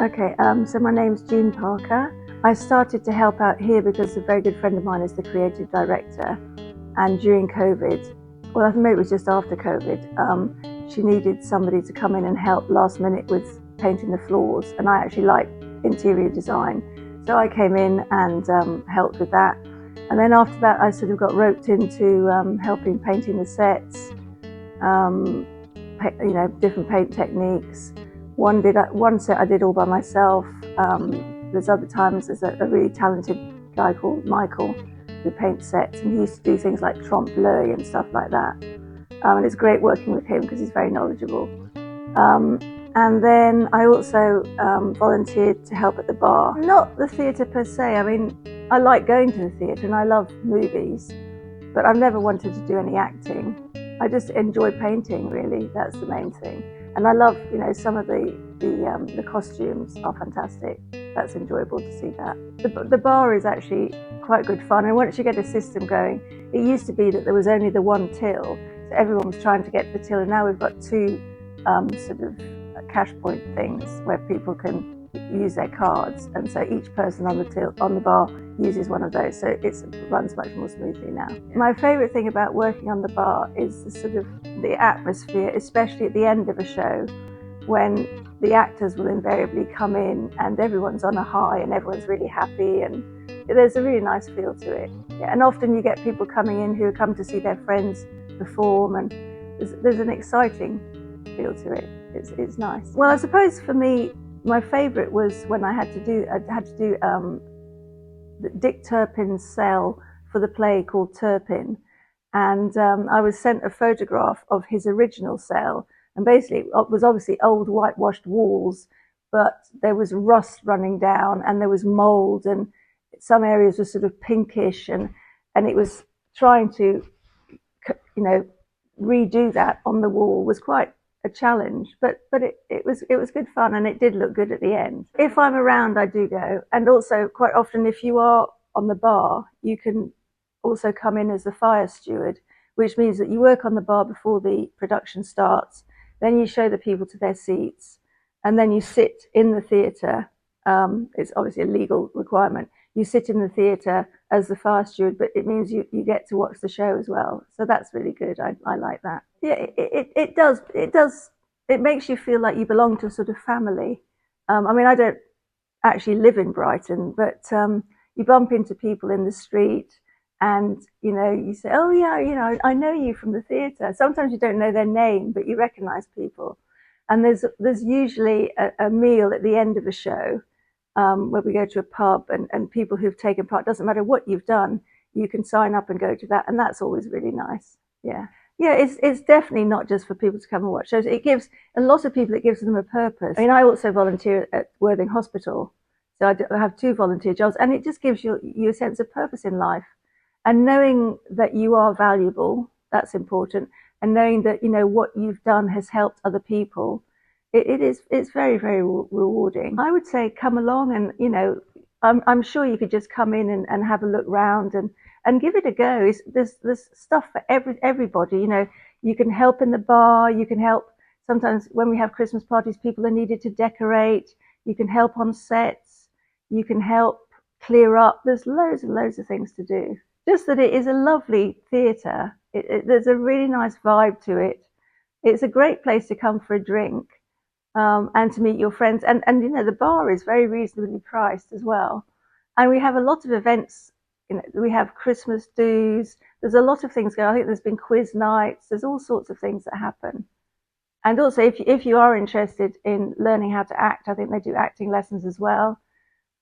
Okay, so my name's Jean Parker. I started to help out here because a very good friend of mine is the creative director, and during COVID, well, I think maybe it was just after COVID, she needed somebody to come in and help last minute with painting the floors, and I actually like interior design, so I came in and helped with that. And then after that, I sort of got roped into helping painting the sets, different paint techniques. One set I did all by myself. There's other times there's a really talented guy called Michael who paints sets, and he used to do things like trompe l'oeil and stuff like that. And it's great working with him because he's very knowledgeable. And then I also volunteered to help at the bar. Not the theatre per se. I mean, I like going to the theatre and I love movies, but I've never wanted to do any acting. I just enjoy painting, really. That's the main thing. And I love, some of the costumes are fantastic. That's enjoyable to see that. The bar is actually quite good fun. And once you get a system going, it used to be that there was only the one till, so everyone was trying to get the till. And now we've got two sort of cash point things where people can use their cards, and so each person on the bar uses one of those, so it runs much more smoothly now. My favourite thing about working on the bar is the atmosphere, especially at the end of a show, when the actors will invariably come in and everyone's on a high and everyone's really happy, and there's a really nice feel to it. Yeah, and often you get people coming in who come to see their friends perform, and there's an exciting feel to it. It's nice. Well, I suppose for me, my favourite was when I had to do Dick Turpin's cell for the play called Turpin, and I was sent a photograph of his original cell, and basically it was obviously old whitewashed walls, but there was rust running down and there was mould, and some areas were sort of pinkish, and it was trying to redo that on the wall was quite a challenge, but it was good fun, and it did look good at the end. If I'm around, I do go, and also quite often if you are on the bar, you can also come in as the fire steward, which means that you work on the bar before the production starts, then you show the people to their seats, and then you sit in the theatre. It's obviously a legal requirement. You sit in the theatre as the fire steward, but it means you get to watch the show as well. So that's really good. I like that. Yeah, it does. It makes you feel like you belong to a sort of family. I mean, I don't actually live in Brighton, but you bump into people in the street, and you say, "Oh yeah, I know you from the theatre." Sometimes you don't know their name, but you recognise people. And there's usually a meal at the end of a show, where we go to a pub, and people who've taken part, doesn't matter what you've done, you can sign up and go to that, and that's always really nice. Yeah, it's definitely not just for people to come and watch shows. It gives a lot of people, it gives them a purpose. I mean, I also volunteer at Worthing Hospital, so I have 2 volunteer jobs, and it just gives you a sense of purpose in life, and knowing that you are valuable, that's important, and knowing that what you've done has helped other people. It's very, very rewarding. I would say come along, and I'm sure you could just come in and have a look round and give it a go. There's stuff for everybody. You can help in the bar. You can help sometimes when we have Christmas parties. People are needed to decorate. You can help on sets. You can help clear up. There's loads and loads of things to do. Just that it is a lovely theatre. There's a really nice vibe to it. It's a great place to come for a drink. And to meet your friends, and the bar is very reasonably priced as well, and we have a lot of events. We have Christmas do's. There's a lot of things going on. I think there's been quiz nights. There's all sorts of things that happen. And also, if you are interested in learning how to act, I think they do acting lessons as well.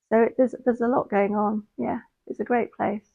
So there's a lot going on. Yeah, it's a great place.